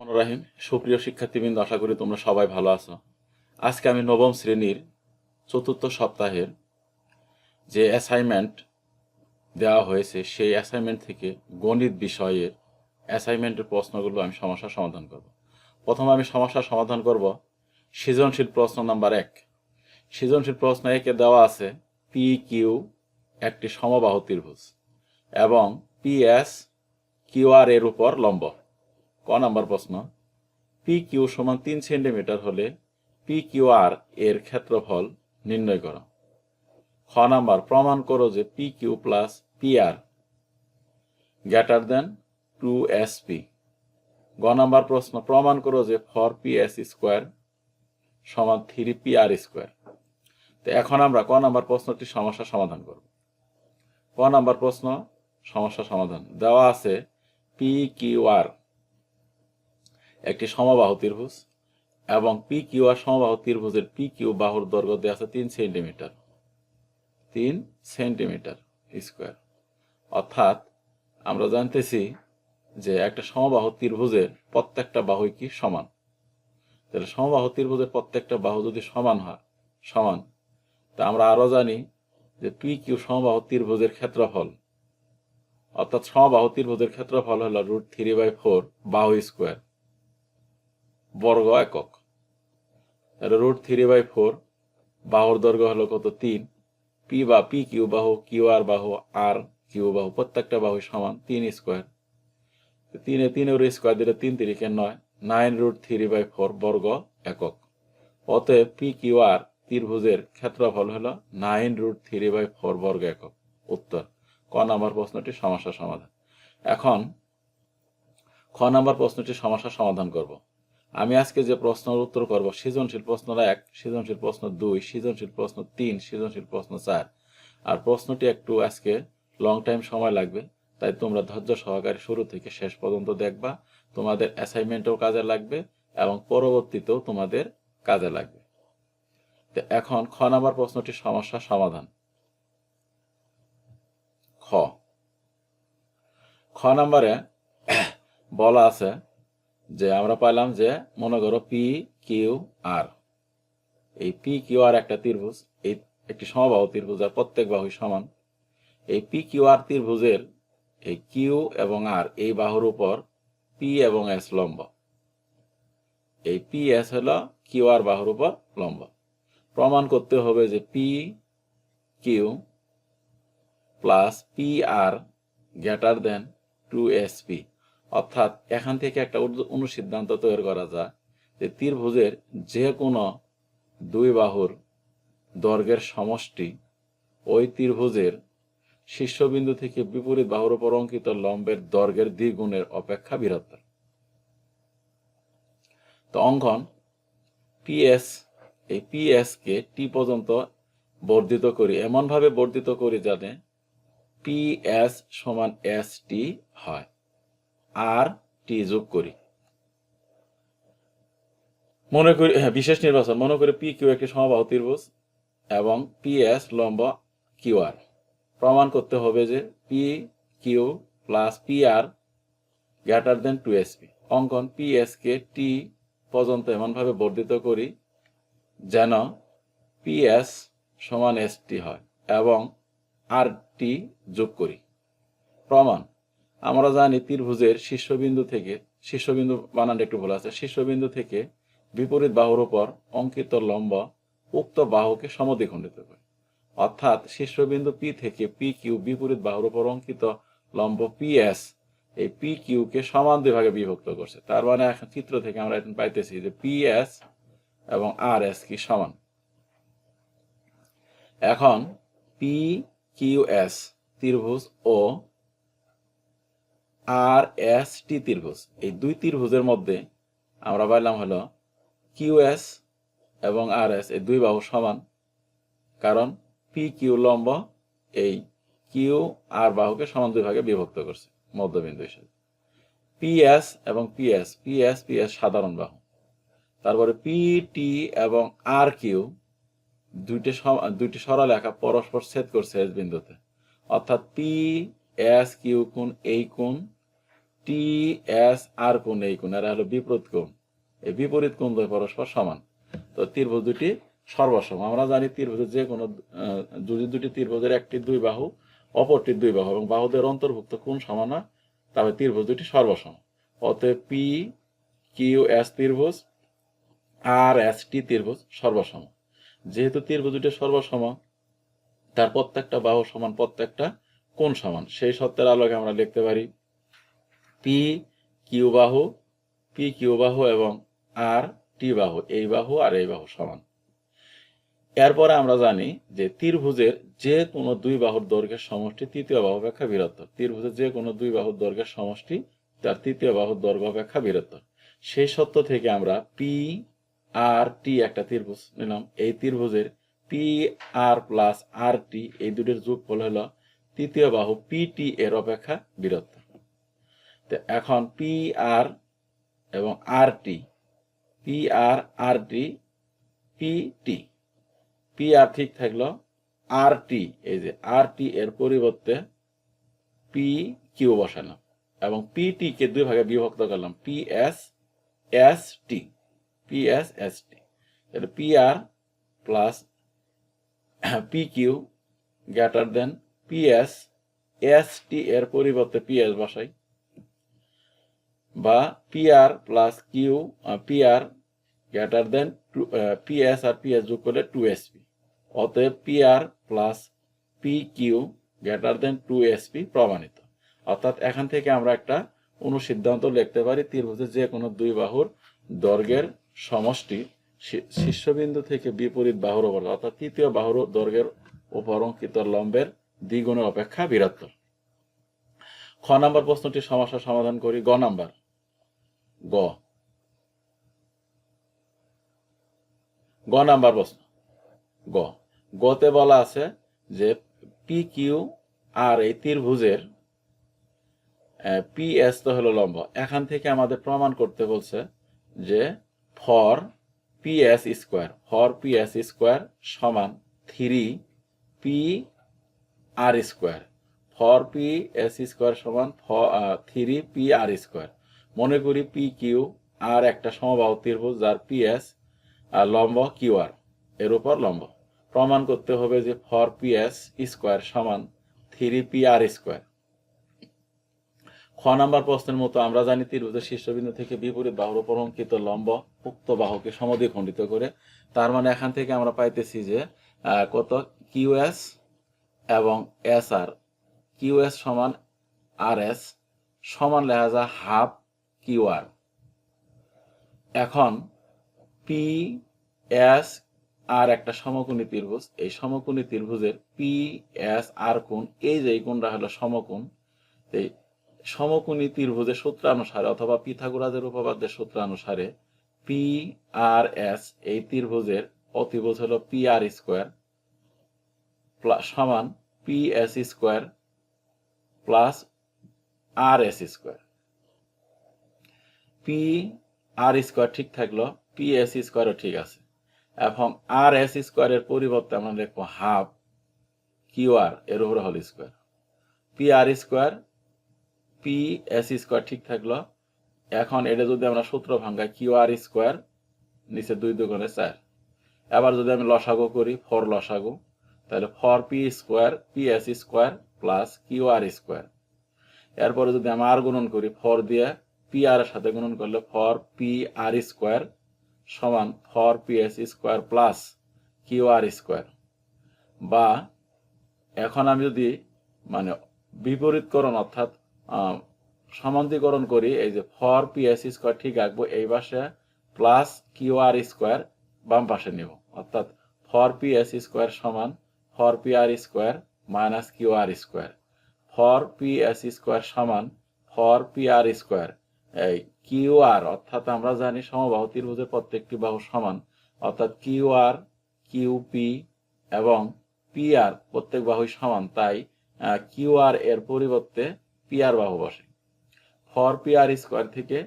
রাহিম সুপ্রিয় শিক্ষার্থীবৃন্দ, আশা করি তোমরা সবাই ভালো আছো। আজকে আমি নবম শ্রেণীর চতুর্থ সপ্তাহের যে অ্যাসাইনমেন্ট দেওয়া হয়েছে সেই অ্যাসাইনমেন্ট থেকে গণিত বিষয়ের অ্যাসাইনমেন্টের প্রশ্নগুলো আমি সমস্যার সমাধান করব। প্রথমে আমি সমস্যার সমাধান করব সৃজনশীল প্রশ্ন নাম্বার 1। সৃজনশীল প্রশ্ন 1-এ দেওয়া আছে পি কিউ একটি সমবাহু ত্রিভুজ এবং পি এস কিউ আর এর উপর লম্ব। ক নাম্বার প্রশ্ন, পি কিউ সমান 3 সেন্টিমিটার হলে পি কিউ আর এর ক্ষেত্রফল নির্ণয় করো। খ নাম্বার, প্রমাণ করো যে P Q plus P R greater than 2SP। গ নাম্বার প্রশ্ন, প্রমাণ করো যে 4PS স্কোয়ার সমান 3PR স্কোয়ার। তো এখন আমরা ক নাম্বার প্রশ্নটি সমস্যা সমাধান করব। ক নাম্বার প্রশ্ন সমস্যা সমাধান দেওয়া আছে পি কিউ আর একটি সমবাহু ত্রিভুজ এবং পি কিউ আর সমবাহু ত্রিভুজের পি কিউ বাহুর দৈর্ঘ্য দেওয়া আছে 3 সেন্টিমিটার, 3 সেন্টিমিটার স্কোয়ার। অর্থাৎ আমরা জানতেছি যে একটা সমবাহু ত্রিভুজের প্রত্যেকটা বাহুই কি সমান। তাহলে সমবাহু ত্রিভুজের প্রত্যেকটা বাহু যদি সমান, তা আমরা আরো জানি যে পি কিউ সমবাহু ত্রিভুজের ক্ষেত্রফল, অর্থাৎ সমবাহু ত্রিভুজের ক্ষেত্রফল হলো √3/4 বাহু স্কোয়ার বর্গ একক। তাহলে √3/4 বাহুর দৈর্ঘ্য হলো কত? 3। পি কিউ বাহু, কিউ আর বাহু, আর কিউ বাহু প্রত্যেকটা বাহু সমান 3 স্কোয়ার। 3 স্কোয়ার দিলে 3 3 9, 9√3/4 বর্গ একক। অতএব পি কিউ আর ত্রিভুজের ক্ষেত্রফল হলো 9√3/4 বর্গ একক। উত্তর ক নাম্বার প্রশ্নটি সমস্যা সমাধান। এখন খ নাম্বার প্রশ্নটি সমস্যা সমাধান করব। আমি আজকে যে প্রশ্নের উত্তর করব সৃজনশীল প্রশ্ন 1, সৃজনশীল প্রশ্ন 2, সৃজনশীল প্রশ্ন 3, সৃজনশীল প্রশ্ন 4। আর প্রশ্নটি একটু আজকে লং টাইম সময় লাগবে, তাই তোমরা ধৈর্য সহকারে শুরু থেকে শেষ পর্যন্ত দেখবা। তোমাদের অ্যাসাইনমেন্টও কাজে লাগবে এবং পরবর্তীতেও তোমাদের কাজে লাগবে। তো এখন খ নাম্বার প্রশ্নটি সমস্যা সমাধান। খ নাম্বারে বলা আছে যে আমরা পাইলাম যে মনে করো পি কিউ আর, এই পি কিউ আর একটা ত্রিভুজ, এই একটি সমবাহু ত্রিভুজ আর প্রত্যেক বাহুই সমান। এই পি কিউ আর ত্রিভুজের এই কিউ এবং আর এই বাহুর উপর পি এবং এস লম্ব। এই পি এস হলো কিউ আর বাহুর উপর লম্ব। প্রমাণ করতে হবে যে P Q plus P R greater than 2SP। অর্থাৎ এখান থেকে একটা অনুসিদ্ধান্ত তৈরি করা যায় যে ত্রিভুজের যে কোনো দুই বাহুর দৈর্ঘ্যের সমষ্টি ওই ত্রিভুজের শীর্ষবিন্দু থেকে বিপরীত বাহুর উপর অঙ্কিত লম্বের দৈর্ঘ্যের দ্বিগুণের অপেক্ষা বৃহত্তর। তো অঙ্কন পিএস, এই পিএস কে টি পর্যন্ত বর্ধিত করি, এমনভাবে বর্ধিত করি যাতে পিএস সমান ST হয়, আর টি যোগ করি। মনে করি বিশেষ নির্বাচন, মনে করি পি কিউ একটি সমবাহু ত্রিভুজ এবং পিএস লম্ব কিউ আর। প্রমাণ করতে হবে যে P Q plus P R greater than 2SP। অঙ্কন পিএস কে টি পর্যন্ত এমনভাবে বর্ধিত করি যেন পিএস সমান ST হয় এবং আর টি যোগ করি। প্রমাণ, আমরা জানি ত্রিভুজের শীর্ষবিন্দু বানানটা একটু ভুল আছে, শীর্ষবিন্দু থেকে বিপরীত বাহুর উপর অঙ্কিত লম্ব উক্ত বাহুকে সমদ্বিখণ্ডিত করে। অর্থাৎ শীর্ষবিন্দু পি থেকে পি কিউ বিপরীত বাহুর উপর অঙ্কিত লম্ব পিএস এই পি কিউ কে সমান দুই ভাগে বিভক্ত করছে। তার মানে এখন চিত্র থেকে আমরা এখন পাইতেছি যে পিএস এবং আর এস কি সমান। এখন পি কিউ এস ত্রিভুজ ও আর এস টি ত্রিভুজ, এই দুই ত্রিভুজের মধ্যে আমরা পাইলাম হলো কিউএস এবং আর এস এই দুই বাহু সমান, কারণ পি কিউ লম্ব এই কিউ আর বাহুকে সমান দুই ভাগে বিভক্ত করছে মধ্যবিন্দু হিসেবে। পিএস এবং পিএস সাধারণ বাহু। তারপরে পিটি এবং আর কিউ দুইটি সরলরেখা পরস্পর ছেদ করছে এস বিন্দুতে। অর্থাৎ পি এস কিউ কোণ এই কোণ, টি এস আর কোণ এই কোণ এরা হলো বিপরীত কোণ, এই বিপরীত কোণ দ্বয় পরস্পর সমান। তো ত্রিভুজ দুটি সর্বসম। আমরা জানি ত্রিভুজের যে কোনো যদি দুটি ত্রিভুজের একটি দুই বাহু অপরটির দুই বাহু এবং বাহুদের অন্তর্ভুক্ত কোণ সমান হয় তবে ত্রিভুজ দুটি সর্বসম। অতএব পি কিউ এস ত্রিভুজ আর এস টি ত্রিভুজ সর্বসম। যেহেতু ত্রিভুজ দুটি সর্বসম তার প্রত্যেকটা বাহু সমান প্রত্যেকটা কোণ সমান, সেই সত্যের আলোকে আমরা লিখতে পারি পি কিউ বাহু এবং আর টি বাহু, এই বাহু আর এই বাহু সমান। এরপরে আমরা জানি যে ত্রিভুজের যে কোনো দুই বাহুর দৈর্ঘ্যের সমষ্টি তৃতীয় বাহু অপেক্ষা বৃহত্তর। ত্রিভুজের যে কোনো দুই বাহুর দৈর্ঘ্যের সমষ্টি তার তৃতীয় বাহুর দৈর্ঘ্য অপেক্ষা বৃহত্তর। সেই সত্য থেকে আমরা পি আর টি একটা ত্রিভুজ নিলাম। এই ত্রিভুজের পি আর প্লাস আর টি এই দুটির যোগফল হলো তৃতীয় বাহু পি টি এর অপেক্ষা বৃহত্তর। তো এখন পি আর এবং আর টি, পি আর টি, পি টি, পি আর ঠিক থাকলো, আর টি এই যে আর টি এর পরিবর্তে পি কিউ বসালাম এবং পি টি কে দুই ভাগে বিভক্ত করলাম, P S T, P S T. তাহলে P R plus P Q greater than P S T এর পরিবর্তে পি এস বসাই, বা P R plus Q P R greater than P S আর পি এস যোগ করলে 2sp। অতএব P R plus P Q greater than 2sp প্রমাণিত। অর্থাৎ এখান থেকে আমরা একটা অনুসিদ্ধান্ত লিখতে পারি ত্রিভুজের যে কোনো দুই বাহুর দৈর্ঘ্যের সমষ্টি শীর্ষবিন্দু থেকে বিপরীত বাহুর উপর অর্থাৎ তৃতীয় বাহুর দৈর্ঘ্যের উপর অঙ্কিত লম্বের দ্বিগুণের অপেক্ষা বৃহত্তর। খ নম্বর প্রশ্নটি সমস্যা সমাধান করি। গ নাম্বার, গ নাম্বার প্রশ্ন। গতে বলা আছে যে পি কিউ আর এই ত্রিভুজের পি এস তো হলো লম্ব। এখান থেকে আমাদের প্রমাণ করতে বলছে যে ফর পি এস স্কোয়ার সমান 3 P R square. Four P S square সমান 3 পি আর স্কোয়ার। মনে করি পি কিউ আর একটা সমবাহু ত্রিভুজ যার পি এস লম্ব কিউ আর এর উপর লম্ব। প্রমাণ করতে হবে যে ফর পি এস স্কোয়ার সমান 3 পি আর স্কোয়ার। খ নাম্বার প্রশ্নের মতো আমরা জানি ত্রিভুজের শীর্ষবিন্দু থেকে বিপরীত বাহুর উপর অঙ্কিত লম্ব উক্ত বাহুকে সমদ্বিখণ্ডিত করে। তার মানে এখান থেকে আমরা পাইতেছি যে কত কিউ এস এবং এস আর, কিউ এস সমান আর এস সমান লেখা যায় হাফ কিউ আর। এখন পি এস আর একটা সমকোণী ত্রিভুজ, এই সমকোণী ত্রিভুজের পি এস আর কোণ, এই যে এই কোণটা হলো সমকোণ। এই সমকোণী ত্রিভুজের সূত্রানুসারে অথবা পিথাগোরাসের উপপাদ্যের সূত্রানুসারে পি আর এস এই ত্রিভুজের অতিভুজ হলো পি আর স্কোয়ার সমান পি এস স্কোয়ার প্লাস আর S square. P R square ঠিক থাকলো, পি এস স্কোয়ারও ঠিক আছে। এবং আর এস স্কোয়ারের পরিবর্তে আমরা লিখবো হাফ কিউ আর এর উপরে whole square. P R square P S square ঠিক থাকলো। এখন এটা যদি আমরা সূত্র ভাঙ্গাই কিউ আর স্কোয়ার নিচে 2 2 4। এবার যদি আমি লসাগু করি ফর লসাগু, তাহলে four P square P S square plus Q R square. এরপরে যদি আমি আর গুণন করি ফর দিয়ে পি আর এর সাথে গুণন করলে ফর পি আর স্কোয়ার সমান four P S square plus Q R square. বা এখন আমি যদি মানে বিপরীতকরণ অর্থাৎ সমান্তরীকরণ করি, এই যে ফর পি এস স্কোয়ার ঠিক রাখবো, এই পাশে প্লাস কিউ আর স্কোয়ার বাম পাশে নেব, অর্থাৎ ফর পি এস স্কোয়ার সমান four P R square minus Q R square. Four P S square সমান ফর পি আর স্কোয়ার এই কিউ আর, অর্থাৎ আমরা জানি সমবাহু ত্রিভুজের প্রত্যেকটি বাহু সমান, অর্থাৎ কিউ আর কিউ পি এবং পি আর প্রত্যেক বাহুই সমান, তাই কিউ আর এর পরিবর্তে পি আর বাহু বসে। ফর পি আর স্কোয়ার থেকে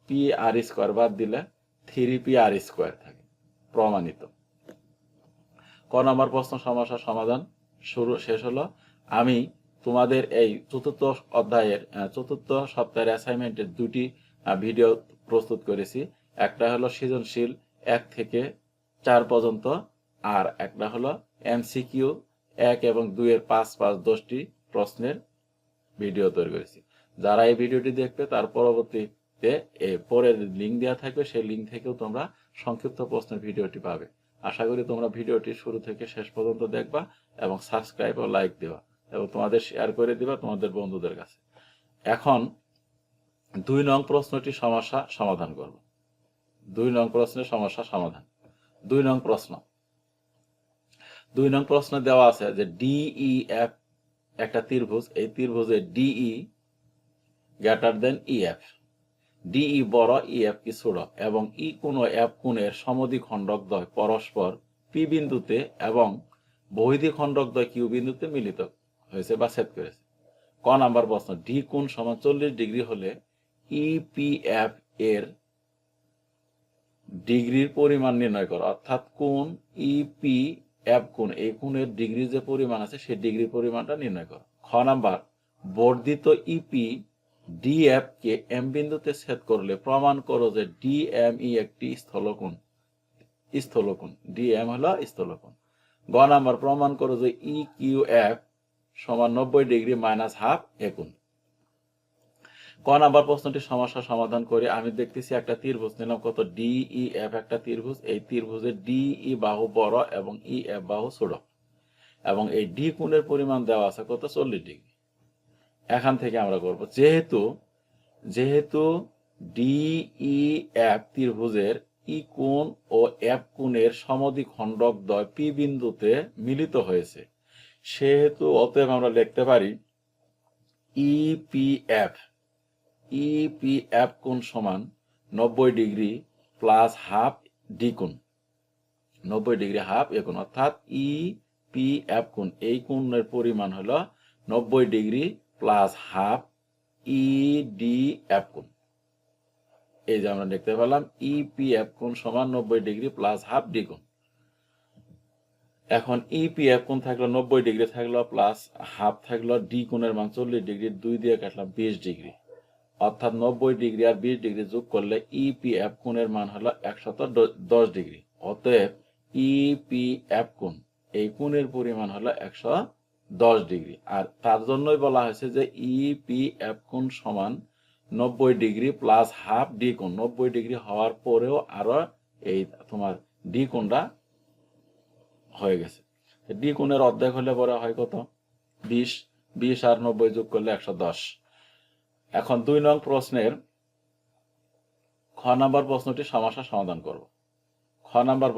পি আর স্কোয়ার বাদ দিলে 3 পি আর স্কোয়ার থাকে, প্রমাণিত। ক নম্বর প্রশ্ন সমস্যার সমাধান শেষ হলো। আমি তোমাদের এই চতুর্থ অধ্যায়ের চতুর্থ সপ্তাহের অ্যাসাইনমেন্টের দুটি ভিডিও প্রস্তুত করেছি। একটা হলো সৃজনশীল 1 থেকে 4 পর্যন্ত, আর একটা হলো এমসিকিউ 1 এবং 2 এর 5-5-10টি প্রশ্নের ভিডিও তৈরি করেছি। যারা এই ভিডিওটি দেখবে তার পরবর্তীতে পরের লিঙ্ক দেওয়া থাকবে, সেই লিঙ্ক থেকেও তোমরা সংক্ষিপ্ত প্রশ্নের ভিডিওটি পাবে। আশা করি তোমরা ভিডিওটি শুরু থেকে শেষ পর্যন্ত দেখবা এবং সাবস্ক্রাইব ও লাইক দেবা এবং তোমাদের শেয়ার করে দিবা তোমাদের বন্ধুদের কাছে। এখন 2 নং প্রশ্নটি সমস্যা সমাধান করব। 2 নং প্রশ্নের সমস্যা সমাধান। 2 নং প্রশ্ন 2 নং প্রশ্ন দেওয়া আছে যে DEF একটা ত্রিভুজ, এই ত্রিভুজে DE greater than EF, DE বড় EF কি ছোট এবং E কোনো F কোণের সমদ্বিখণ্ডক দ্বয় পরস্পর P বিন্দুতে এবং বহির্দ্বিখণ্ডক দ্বয় Q বিন্দুতে মিলিত হয়েছে বা ছেদ করেছে। ক নাম্বার প্রশ্ন, D কোণ সমান 40 ডিগ্রি হলে EPF এর ডিগ্রির পরিমাণ নির্ণয় করো। অর্থাৎ কোণ EPF কোণ, এই কোণের ডিগ্রির যে পরিমাণ আছে সেই ডিগ্রির পরিমাণটা নির্ণয় করো। খ নাম্বার, বর্ধিত EP DF কে M বিন্দুতে ছেদ করলে প্রমাণ করো যে DME একটি স্থলকোণ। DM হলো স্থলকোণ। গ নাম্বার, প্রমাণ করো যে EQF সমান 90 ডিগ্রি মাইনাস হাফ এ কোণ। ক নাম্বার প্রশ্নটি সমস্যা সমাধান করে আমি দেখতেছি একটা ত্রিভুজ নিলাম, কত DEF একটা ত্রিভুজ, এই ত্রিভুজের DE বাহু বড় এবং EF বাহু ছোট এবং এই D কোণের পরিমাণ দেওয়া আছে কত 40 ডিগ্রি। এখান থেকে আমরা করব, যেহেতু DEF ত্রিভুজের E কোণ ও F কোণের সমদ্বিখণ্ডক দ্বয় P বিন্দুতে মিলিত হয়েছে, সেহেতু অতএব আমরা লিখতে পারি EPF কোণ সমান 90 ডিগ্রি প্লাস হাফ D কোণ, 90 ডিগ্রি হাফ এ কোণ। অর্থাৎ EPF কোণ, এই কোণের পরিমাণ হলো 90 ডিগ্রি প্লাস হাফ EDF কোণ। এই যে আমরা দেখতে পেলাম EPF কোণ সমান 90 ডিগ্রি প্লাস হাফ D কোণ। এখন EPF কোণ থাকলো 90 ডিগ্রি থাকলো প্লাস হাফ থাকলো, D কোণের মান 40 ডিগ্রি, 2 দিয়ে কাটলাম 20 ডিগ্রি। অর্থাৎ 90 ডিগ্রি আর 20 ডিগ্রি যোগ করলে EPF কোণের মান হলো 110 ডিগ্রি। অতএব EPF কোণ, এই কোণের পরিমাণ হলো 110 ডিগ্রি। আর তার জন্যই বলা হয়েছে যে EPF কোণ সমান 90 ডিগ্রি প্লাস হাফ D কোণ। 90 ডিগ্রি হওয়ার পরেও আরো এই তোমার D কোণটা হয়ে গেছে। D কোণের অর্ধেক হলে পরে হয় কত 20, 20 আর 90 যোগ করলে 110। এখন 2 নং প্রশ্নের খ নাম্বার প্রশ্নটি সমস্যা সমাধান করব। খ নাম্বার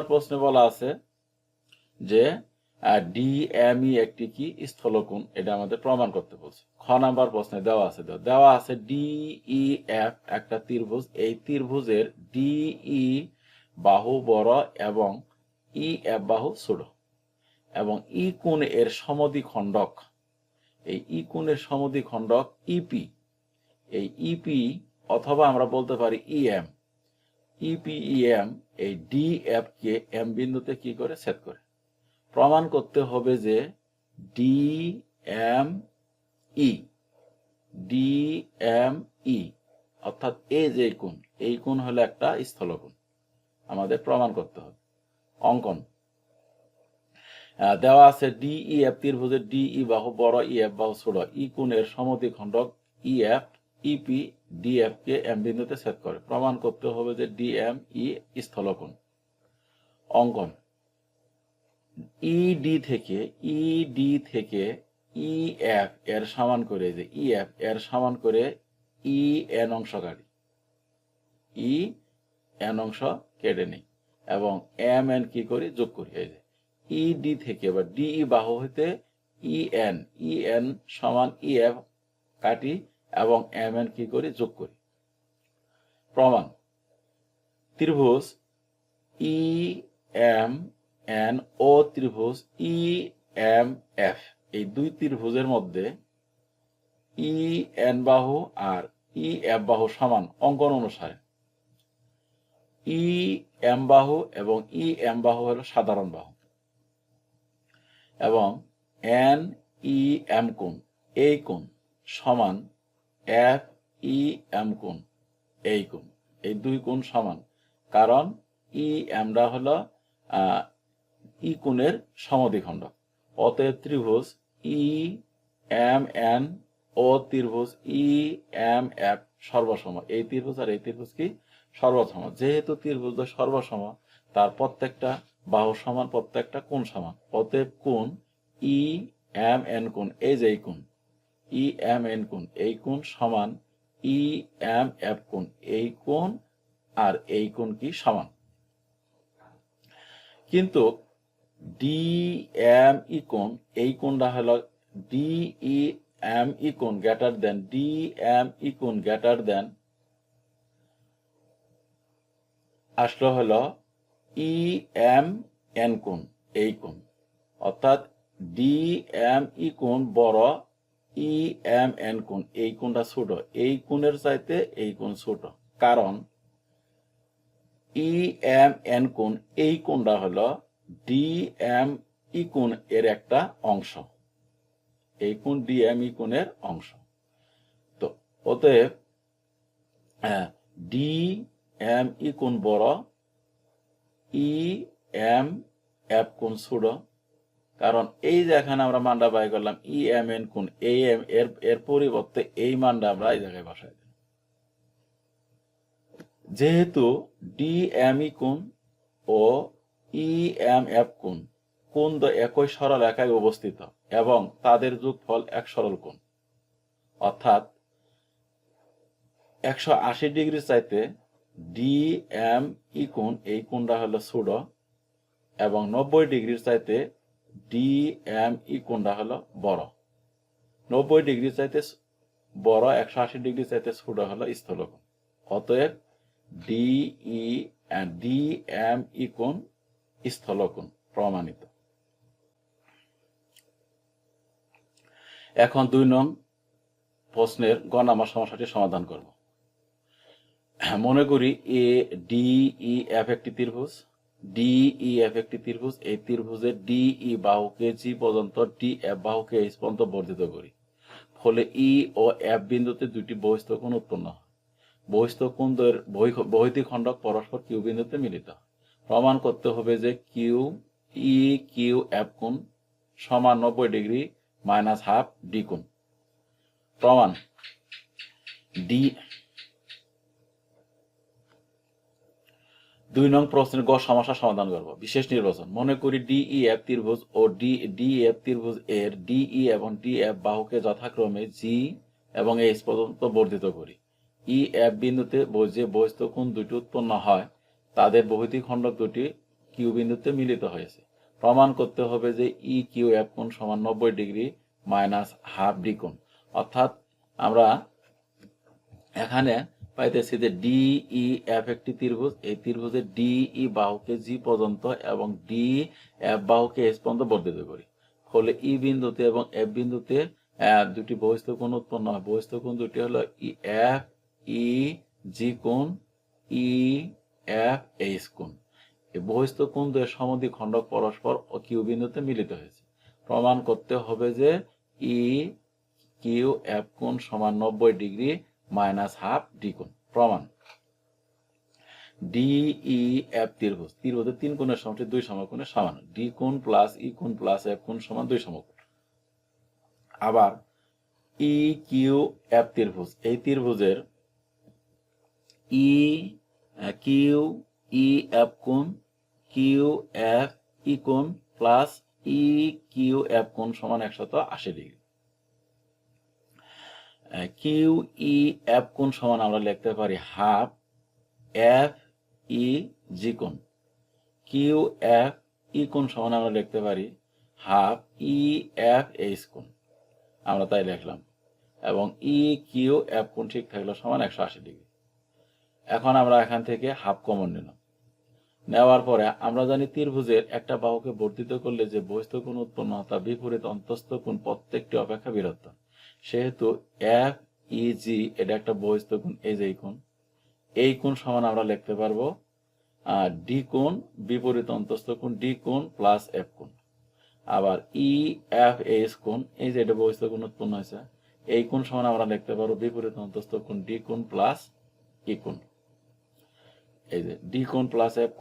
প্রশ্নে বলা আছে যে DME একটি কি স্থলকোণ, এটা আমাদের প্রমাণ করতে বলছে। খ নাম্বার প্রশ্নে দেওয়া আছে DEF একটা ত্রিভুজ, এই ত্রিভুজের DE বাহু বড় এবং EF বাহু ছোট এবং E কোণ এর সমদ্বিখণ্ডক, এই E কোণের সমদ্বিখণ্ডক EP, এই EP অথবা আমরা বলতে পারি EM, EPEM এই DF কে M বিন্দুতে কি করে ছেদ করে। প্রমাণ করতে হবে যে DME অর্থাৎ এই যে কোণ, এই কোণ হলো একটা স্থলকোণ, আমাদের প্রমাণ করতে হবে। অঙ্কন দেওয়া আছে DEF ত্রিভুজের DE বাহু বড় EF বাহু ছোট, E কোণের সমদ্বিখণ্ডক EF EP DF কে M বিন্দুতে ছেদ করে। প্রমাণ করতে হবে যে DME স্থলকোণ। অঙ্কন ED থেকে EF এর সমান করে, যে EF এর সমান করে EN অংশ কাটি, EN অংশ কেটে নেই এবং MN কি করি যোগ করি। এই যে ED থেকে বা DE বাহু হইতে EN সমান EF কাটি এবং MN কি করি যোগ করি। প্রমাণ, ত্রিভুজ EMN ও ত্রিভুজ EMF, এই দুই ত্রিভুজের মধ্যে EN বাহু আর EF বাহু সমান অঙ্কন অনুসারে EM বাহু এবং EM বাহু হলো সাধারণ বাহু এবং ই এম কোণ, এই কোণ সমান এফ ই এম কোণ, এই কোণ, এই দুই কোণ সমান, কারণ ই এমটা হলো ই কোণের সমদ্বিখণ্ডক। অতএব ত্রিভুজ ই এম এন ও ত্রিভুজ ই এম এফ সর্বসম। এই ত্রিভুজ আর এই ত্রিভুজ কি সর্বসম। যেহেতু ত্রিভুজ সর্বসম, তার প্রত্যেকটা বাহু সমান, প্রত্যেকটা কোণ সমান। অতএব কোণ ই এম এন কোণ, এই যে এই কোণ ই এম এন কোণ, এই কোণ সমান ই এম এফ কোণ, এই কোণ আর এই কোণ কি সমান। কিন্তু ডি এম ই কোণ, এই কোণটা হলো ডি ই এম ই কোণ greater than, D M E কোণ গ্রেটার দেন আসলো হলো ই এম এন কোণ, এই কোণ। অর্থাৎ ডি এম ই কোণ বড়, ই এম এন কোণ, এই কোণটা ছোট। এই কোণের চাইতে এই কোণ ছোট, কারণ ই এম এন কোণ, এই কোণটা হলো ডি এম ই কোণ এর একটা অংশ। এই কোণ ডি এম ই কোণের অংশ। তো অতএব ডি এম ই কোণ বড়, ই এম এফ কোণ ছোট। কারণ এই যে এখানে আমরা মানটা বাই করলাম ই এম এন কোণ, এই এম এর পরিবর্তে এই মানটা আমরা এই জায়গায় বসাই দিই। যেহেতু ডি এম ই কোণ ও ই এম এফ কোণ একই সরল রেখায় অবস্থিত এবং তাদের যোগফল এক সরল কোণ, অর্থাৎ 180 ডিগ্রির চাইতে ডি এম ই কোণ, এই কোণটা হলো ছোট, এবং 90 ডিগ্রির চাইতে ডি এম ই কোণটা হলো বড়। 90 ডিগ্রির চাইতে বড়, 180 ডিগ্রির চাইতে ছোট হলো স্থলকোণ। অতএব ডি এম ই কোণ স্থলকোণ প্রমাণিত। এখন 2 নং প্রশ্নের গ নাম্বার সমস্যাটি সমাধান করব। মনে করি এ ডি ই এফ একটি ত্রিভুজ, ডি ই এফ একটি ত্রিভুজ। এই ত্রিভুজের ডি ই বাহুকে জি পর্যন্ত, ডি এফ বাহুকে এইচ পর্যন্ত বর্ধিত করি। ফলে ই ও এফ বিন্দুতে দুটি বহিস্থ কোণ উৎপন্ন হয়। বহিস্থ কোণের বহিতী খণ্ডক পরস্পর কিউ বিন্দুতে মিলিত হয়। প্রমাণ করতে হবে যে কিউ ই কিউ এফ কোণ সমান 90 ডিগ্রি মাইনাস হাফ ডি কোণ। প্রমাণ ডি 2 নং প্রশ্নের গ সমস্যা সমাধান করব। বিশেষ নির্বাচন। মনে করি ডি ই এফ ত্রিভুজ ও ডি এফ ত্রিভুজ এর ডি ই এবং ডি এফ বাহুকে যথাক্রমে জি এবং এইচ পর্যন্ত বর্ধিত করি। ই এফ বিন্দুতে যে বহিস্থ কোণ দুটি উৎপন্ন হয়, তাদের বহিতী খণ্ডক দুটি কিউ বিন্দুতে মিলিত হয়েছে। প্রমাণ করতে হবে যে ই কিউ এফ কোণ সমান 90 ডিগ্রি মাইনাস হাফ ডি কোণ। অর্থাৎ আমরা এখানে পাইতেছি যে ডি ই এফ একটি ত্রিভুজ, এই ত্রিভুজের ডি ই বাহুকে জি পর্যন্ত এবং ডি এফ বাহুকে এস পর্যন্ত বর্ধিত করি। ফলে ই বিন্দুতে এবং এফ বিন্দুতে দুটি বহিস্থ কোণ উৎপন্ন হয়। বহিস্থ কোণ দুটি হলো ই এফ ই জি কোণ, ই এফ এইচ কোণ। এই বহিস্থ কোণ দুয়ের সমদ্বি খণ্ডক পরস্পর ও কিউ বিন্দুতে মিলিত হয়েছে। প্রমাণ করতে হবে যে ই কিউ এফ কোণ সমান 90 ডিগ্রি মাইনাস হাফ ডি কোণ। প্রমাণ ডি ই এফ ত্রিভুজ, ত্রিভুজের 3 কোণের সমষ্টি 2 সমকোণের সমান। ডি কোণ প্লাস ই কোণ প্লাস এফ কোণ সমান 2 সমকোণ। আবার ই কিউ এফ ত্রিভুজ, এই ত্রিভুজের ই কিউ ই এফ কোণ, কিউ এফ ই কোণ প্লাস ই কিউ এফ কোণ সমান 180 ডিগ্রি। কিউ ই এফ কোণ সমান আমরা লিখতে পারি হাফ এফ ই জি কোণ। কিউ এফ ই কোণ সমান আমরা লিখতে পারি হাফ ই এফ এইচ কোণ। আমরা তাই লিখলাম, এবং ই কিউ এফ কোণ ঠিক থাকলো সমান 180 ডিগ্রি। এখন আমরা এখান থেকে হাফ কমন নিলাম। নেওয়ার পরে আমরা জানি ত্রিভুজের একটা বাহুকে বর্ধিত করলে যে বহিস্থ কোণ উৎপন্ন হয় তা বিপরীত অন্তস্থ কোণ প্রত্যেকটি অপেক্ষা বৃহত্তর। সেহেতু এফ ই জি এটা একটা বহিস্থ কোণ, এই যে কোণ, এই কোণ সমান আমরা লিখতে পারবো ডি কোণ বিপরীত অন্তস্থ কোণ, ডি কোণ প্লাস এফ কোণ। আবার ই এফ এইচ কোণ, এই যে এটা বহিস্থ কোণ উৎপন্ন হয়েছে, এই কোণ সমান আমরা লিখতে পারবো বিপরীত অন্তস্থ কোণ ডি কোণ প্লাস ই কোণ। এই যে ডি কোণ প্লাস এফ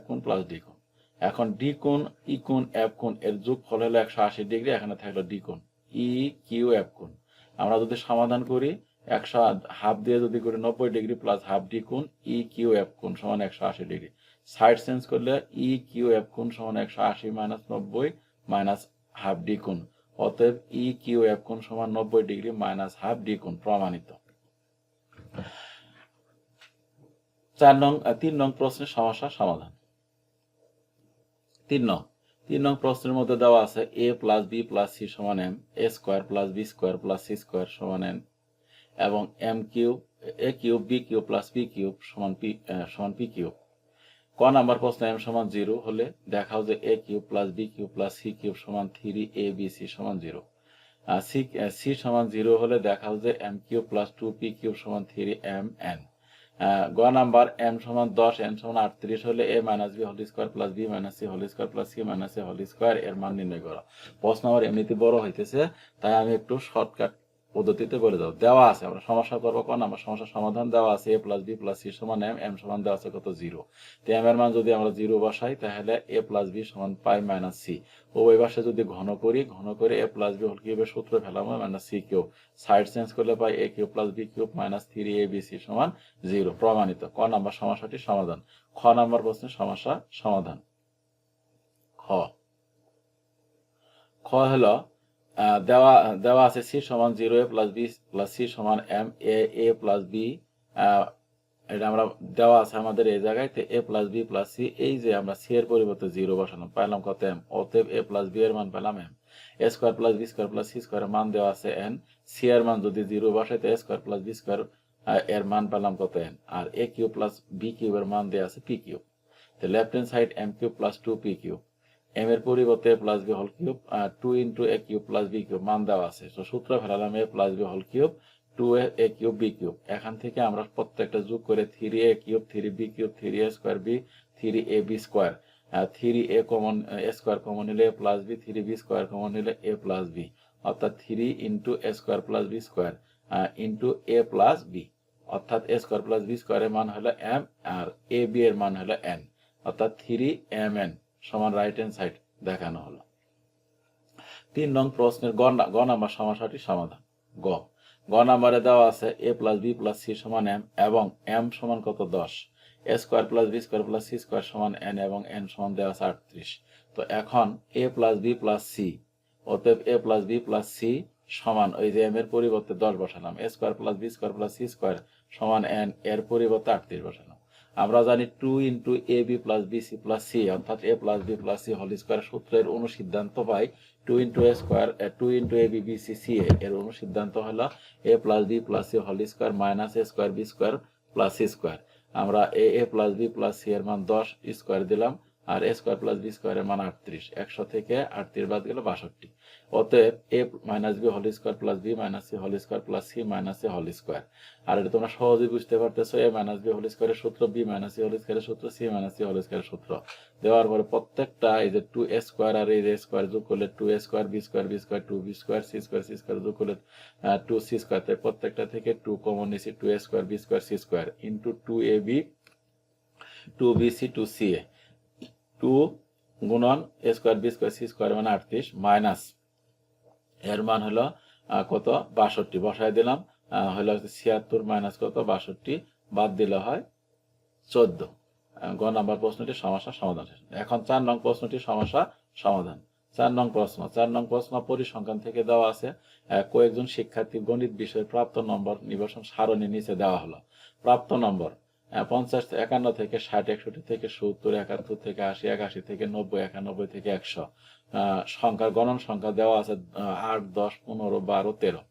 কোণ প্লাস ডি কোণ। এখন ডি কোণ ই কোণ এফ কোণ এর যোগফল হলো 180 ডিগ্রি, এখানে থাকলো ডি কোণ ই কিউ এফ কোণ। আমরা যদি সমাধান করি 100 হাফ দিয়ে যদি করি 90 ডিগ্রি প্লাস হাফ ডি কোণ ই কিউ এফ কোণ সমান 180 ডিগ্রি। সাইড চেঞ্জ করলে ই কিউ এফ কোণ সমান 180 মাইনাস 90 মাইনাস হাফ ডি কোণ। অতএব ই কিউ এফ কোণ সমান 90 ডিগ্রি মাইনাস হাফ ডি কোণ, প্রমাণিত। 3 নং প্রশ্নের সমস্যা সমাধান। 3 নং প্রশ্নের মধ্যে দেওয়া আছে a plus B plus C সমান M, A square plus B square plus C square সমান এন, এবং M cube A cube B cube plus P cube সমান পি কিউব। ক নাম্বার প্রশ্ন এম সমান 0 হলে দেখাও যে A cube plus B cube plus C cube সমান 3 এ বি সি সমান 0। সি সমান 0 হলে দেখাও যে M cube plus 2 P cube সমান 3 এম এন। গ নাম্বার এম সমান 10 এন সমান 38 হলে A minus B whole square plus B minus C whole square plus C minus A whole square এর মান নির্ণয় করা। প্রশ্ন আমার এমনিতে বড় হইতেছে, তাই আমি একটু শর্টকাট পদ্ধতিতে বলে দাও। দেওয়া আছে, আমরা সমস্যা করবো কোন নাম্বার সমস্যার সমাধান দেওয়া আছে A plus B plus C সমান এম, এম সমান দেওয়া আছে কত 0। তো এম এর মান যদি আমরা 0 বসাই তাহলে এ প্লাস বি সমান পাই মাইনাস সি। ওই পাশে যদি ঘন করে এ প্লাস বি হোল কিউবের সূত্র ফেলাম minus C cube. Side change করলে পাই A cube plus B cube minus 3 A B C সমান 0, প্রমাণিত। ক নাম্বার সমস্যাটি সমাধান। খ নাম্বার প্রশ্নের সমস্যা সমাধান। খ হলো দেওয়া আছে সি সমান 0 এ প্লাস বি প্লাস সি সমান এম, এ প্লাস বি, এটা আমরা দেওয়া আছে আমাদের এই জায়গায়। তো এ প্লাস বি প্লাস সি, এই যে আমরা সি এর পরিবর্তে 0 বসালাম, পাইলাম কত এম। অতএব এ প্লাস বি এর মান পেলাম M. A square plus B square plus C square এর মান দেওয়া আছে এন, সি এর মান যদি 0 বসাই তো A square plus B square এর মান পেলাম কত এন। আর A cube plus B cube এর মান দেওয়া আছে পি কিউব। তো left hand side M cube plus 2 P cube, M এর পরিবর্তে A plus B whole cube 2 into A cube plus B cube মান দেওয়া আছে। তো সূত্র ফেলালাম A plus B whole cube 2 A cube B cube. এখান থেকে আমরা প্রত্যেকটা যোগ করে 3 A cube 3 B cube 3 A square B 3 A B square, 3 A common A square common নিলে A plus B, 3 B square common নিলে এ প্লাস বি, অর্থাৎ 3 into A square plus B square into A plus B, অর্থাৎ A square plus B স্কোয়ারের মান হলো M R A B এর মান হলো এন, অর্থাৎ 3 এম এন সমান রাইট হ্যান্ড সাইড দেখানো হলো। 3 নং প্রশ্নের গ নাম্বার সমস্যাটি সমাধান। গ নাম্বারে দেওয়া আছে A plus B plus C সমান এম এবং এম সমান কত 10, A square plus B square plus C square সমান এন এবং এন সমান দেওয়া আছে 38। তো এখন A plus B plus C, অতএব A plus B plus C সমান ওই যে এম এর পরিবর্তে 10 বসালাম, A square plus B square plus C square সমান এন এর পরিবর্তে 38 বসালাম। আমরা জানি 2 into A B plus B C plus C, অর্থাৎ A plus B plus C whole square সূত্রের অনুসিদ্ধান্ত পাই 2 into A square 2 into A B B C C এর অনুসিদ্ধান্ত হলো এ plus B plus C whole square minus A square B square plus C square. আমরা A plus B plus C এর মান 10 square দিলাম, আর এ স্কোয়ার প্লাস বি স্কোয়ারের মান 38, 100 থেকে 38 বাদ গেল 62। অতএব A minus B whole square plus B minus C whole square plus C minus A whole square. আর এটা তোমরা সহজেই বুঝতে পারতেছো, এ মাইনাস বি হোল স্কোয়ারের সূত্র, বি মাইনাস সি হোল স্কোয়ারের সূত্র, সি মাইনাস সি হোল স্কোয়ারের সূত্র দেওয়ার পরে প্রত্যেকটা এই যে 2 এ স্কোয়ার আর এই যে স্কোয়ার যোগ করলে 2 এ square B square 2 B square C square যোগ করলে 2 সি স্কোয়ার, তাই প্রত্যেকটা থেকে 2 কমন নিছি, 2 এ square B square C square into 2 a b 2 b c 2 c a 2 গুণন a square B square C square মানে 38 মাইনাস এর মান হলো কত 62, বসাই দিলাম, হলো 76 মাইনাস কত 62, বাদ দিলে হয় 14। গ নাম্বার প্রশ্নটি সমস্যা সমাধান। এখন 4 নং প্রশ্নটি সমস্যা সমাধান। 4 নং প্রশ্ন পরিসংখ্যান থেকে দেওয়া আছে। কয়েকজন শিক্ষার্থী গণিত বিষয়ে প্রাপ্ত নম্বর নির্বাচন সারণী নিচে দেওয়া হলো। প্রাপ্ত নম্বর 50, 51 থেকে 60, 61 থেকে 70, 71 থেকে 80, 81 থেকে 90, 91 থেকে 100। সংখ্যার গণন সংখ্যা দেওয়া আছে 8, 10, 15, 12, 13।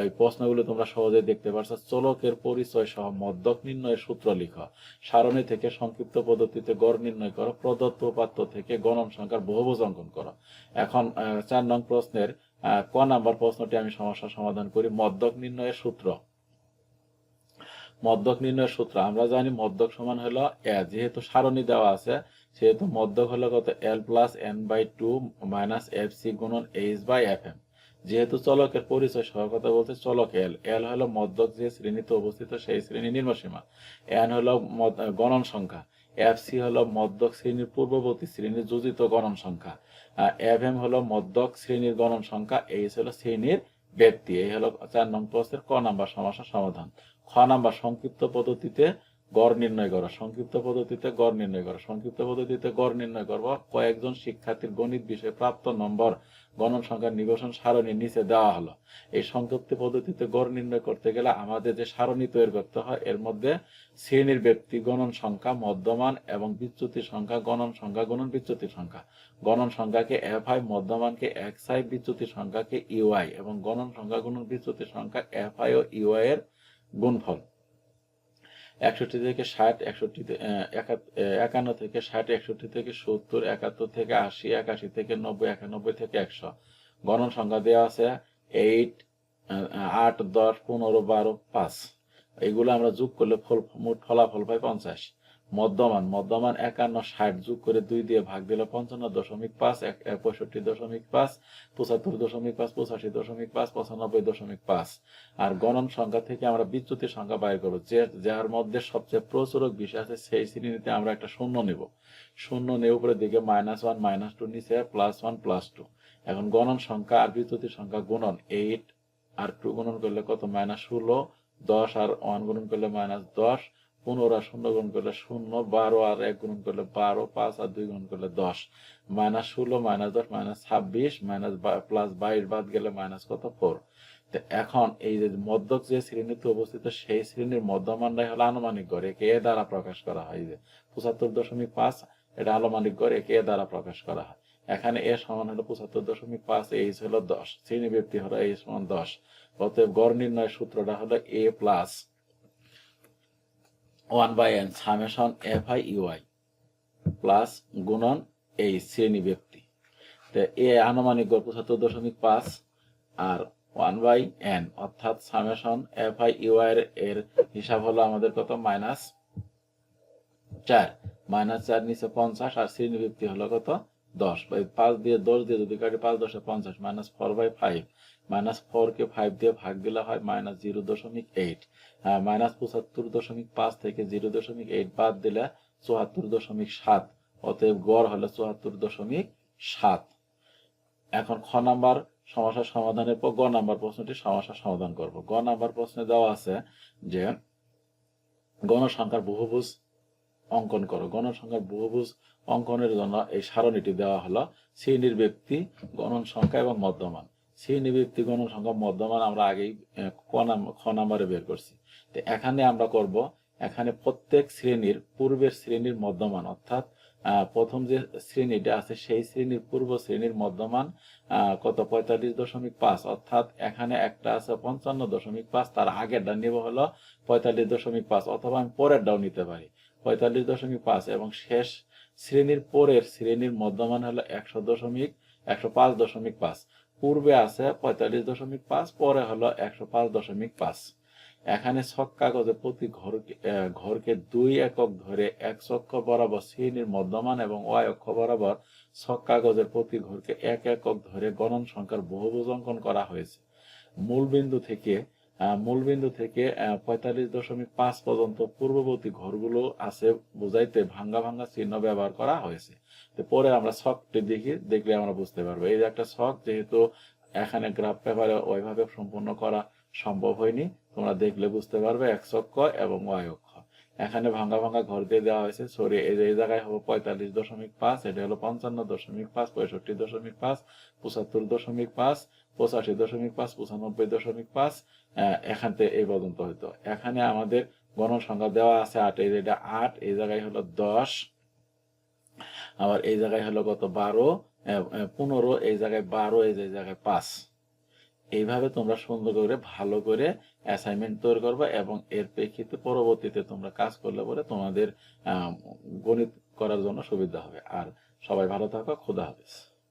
এই প্রশ্নগুলো তোমরা সহজেই দেখতে পাচ্ছ। চলকের পরিচয় সহ মধ্যক নির্ণয়ের সূত্র লিখো, সারণী থেকে সংক্ষিপ্ত পদ্ধতিতে গড় নির্ণয় করো, প্রদত্ত উপাত্ত থেকে গণন সংখ্যার বহুভুজ অঙ্কন করো। এখন 4 নং প্রশ্নের ক নাম্বার প্রশ্নটি আমি সমস্যা সমাধান করি। মধ্যক নির্ণয়ের সূত্র। মধ্যক নির্ণয়ের সূত্র আমরা জানি মধ্যক সমান হলো যেহেতু সারণী দেওয়া আছে সেহেতু মধ্যক হলো কত l plus n by two minus f c গুণন এইচ বাই এফ এম। যেহেতু চলকের পরিচয় সহ কথা বলতে চলক এল, এল হলো মধ্যক যে শ্রেণীতে অবস্থিত সেই শ্রেণী নিম্নসীমা, এন হলো গণন সংখ্যা, এফ সি হলো মধ্যক শ্রেণীর পূর্ববর্তী শ্রেণীর যোজিত গণন সংখ্যা, এফ এম হলো মধ্যক শ্রেণীর গণন সংখ্যা, এইচ হলো শ্রেণীর ব্যক্তি। এই হলো 4 নং প্রশ্নের ক নাম্বার সমস্যার সমাধান। খ নাম্বার সংক্ষিপ্ত পদ্ধতিতে গড় নির্ণয় করা। সংক্ষিপ্ত পদ্ধতিতে গড় নির্ণয় করা। সংক্ষিপ্ত পদ্ধতিতে গড় নির্ণয় করব কয়েকজন শিক্ষার্থীর গণিত বিষয়ে প্রাপ্ত নম্বর গণন সংখ্যার নিবেশন সারণীর নিচে দেওয়া হলো। এই সংক্ষিপ্ত পদ্ধতিতে গড় নির্ণয় করতে গেলে আমাদের যে সারণী তৈরি করতে হয় এর মধ্যে শ্রেণীর ব্যক্তি গণন সংখ্যা, মধ্যমান এবং বিচ্যুতির সংখ্যা, গণন সংখ্যা গুণন বিচ্যুতির সংখ্যা। গণন সংখ্যাকে এফ আই, মধ্যমানকে এক্স আই, বিচ্যুতির সংখ্যাকে ইউআই এবং গণন সংখ্যা গুণন বিচ্যুতির সংখ্যা এফ আই ও ইউআই এর গুণফল। 61 থেকে 60, 51 থেকে 60, 61 থেকে 70, 71 থেকে 80, 81 থেকে 90, 91 থেকে 100। গণন সংখ্যা দেওয়া আছে 8, 8, 10, 15, 12, 5। এইগুলো আমরা যোগ করলে মোট ফলাফল পাই 50। মধ্যমান 51, 60 যোগ করে 2 দিয়ে ভাগ দিলে 55.5, 65.5, 75.5, 85.5, 95.5। আর গণন সংখ্যা থেকে আমরা বিচ্যুতির সংখ্যা বাইর করব, যার মধ্যে সবচেয়ে প্রচুরক বিষয় আছে সেই শ্রেণীতে আমরা একটা শূন্য নেব। শূন্য নিয়ে উপরে দিকে -1, -2, নিচে +1, +2। এখন গণন সংখ্যা আর বিচ্যুতির সংখ্যা গুণন 8 আর 2 গুণন করলে কত -16, 10 আর 1 গুণন করলে -10, 15 আর 0 গুণ করলে 0, 12 আর 1 গুণ করলে 12, 5 আর 2 গুণ করলে 10, -16, -10, -26, +22 বাদ গেলে কত 4। তো এখন এই যে মধ্যক যে শ্রেণীতে অবস্থিত সেই শ্রেণীর মধ্যমানটাই হলো আনুমানিক গড়, একে এ দ্বারা প্রকাশ করা হয়। যে 75.5 এটা আনুমানিক গড়, একে এ দ্বারা প্রকাশ করা হয়। এখানে এ সমান হলো 75.5, এইচ হলো 10, শ্রেণী ব্যক্তি হলো এইচ সমান 10। অতএব গড় নির্ণয়ের সূত্রটা হলো এ plus 1/n summation f i u i plus গুণন এই শ্রেণী ব্যক্তি। তো এ আনুমানিক গড় 75.5 আর 1/n অর্থাৎ সামেশন এফ আই ইউআই এর হিসাব হলো আমাদের কত -4, -4 নিচে 50 আর শ্রেণী ব্যক্তি হলো কত 10। 5 দিয়ে 10 দিয়ে যদি কাটি 5 10 50, -4/5, -4 কে 5 দিয়ে ভাগ দিলে হয় -0.8, -75.5 থেকে 0.8 বাদ দিলে 74.7। অতএব গড় হলো 74.7। এখন খ নাম্বার সমস্যার সমাধানের পর গ নাম্বার প্রশ্নটি সমস্যার সমাধান করব। গ নাম্বার প্রশ্নে দেওয়া আছে যে গণসংখ্যার বহুভুজ অঙ্কন করো। গণসংখ্যার বহুভুজ অঙ্কনের জন্য এই সারণীটি দেওয়া হলো শ্রেণীর ব্যক্তি, গণন সংখ্যা এবং মধ্যমান। শ্রেণী ব্যক্তি, গণন সংখ্যা, মধ্যমান আমরা আগেই খ নাম্বারে বের করছি। তো এখানে আমরা করব, এখানে প্রত্যেক শ্রেণীর পূর্বের শ্রেণীর মধ্যমান অর্থাৎ প্রথম যে শ্রেণীটা আছে সেই শ্রেণীর পূর্ব শ্রেণীর মধ্যমান কত 45.5, অর্থাৎ এখানে একটা আছে 55.5, তার আগেরটা নেব হলো 45.5, অথবা আমি পরেরটাও নিতে পারি 45.5, এবং শেষ শ্রেণীর পরের শ্রেণীর মধ্যমান হলো 105.5। পূর্বে আছে 45.5, পরে হলো 105.5। এখানে ছক কাগজে প্রতি ঘরকে 2 একক ধরে x অক্ষ বরাবর শ্রেণীর মধ্যমান এবং y অক্ষ বরাবর ছক কাগজের প্রতি ঘরকে 1 একক ধরে গণন সংখ্যার বহুভুজ অঙ্কন করা হয়েছে। মূলবিন্দু থেকে 45.5 পর্যন্ত পূর্ববর্তী ঘরগুলো আছে বোঝাইতে ভাঙ্গা ভাঙ্গা চিহ্ন ব্যবহার করা হয়েছে। তো পরে আমরা ছকটি দেখলে আমরা বুঝতে পারবো। এই যে একটা ছক, যেহেতু এখানে গ্রাফ পেপারে ওইভাবে সম্পূর্ণ করা সম্ভব হয়নি, তোমরা দেখলে বুঝতে পারবে x অক্ষ এবং y অক্ষ। এখানে ভাঙ্গা ভাঙ্গা ঘর দিয়ে দেওয়া হয়েছে। সরি, এই জায়গায় হবে 45.5, এটা হলো 55.5, 65.5, 75.5, 85.5, 95.5, এখান থেকে এই পর্যন্ত হইতো। এখানে আমাদের গণন সংখ্যা দেওয়া আছে 8, এই যেটা 8, এই জায়গায় হলো 10, আবার এই জায়গায় হলো কত 12, 15, এই জায়গায় 12, এই জায়গায় 5। এইভাবে তোমরা সুন্দর করে ভালো করে অ্যাসাইনমেন্ট তৈরি করবে এবং এর প্রেক্ষিতে পরবর্তীতে তোমরা কাজ করলে পরে তোমাদের গণিত করার জন্য সুবিধা হবে। আর সবাই ভালো থাকো, খোদা হাফেজ।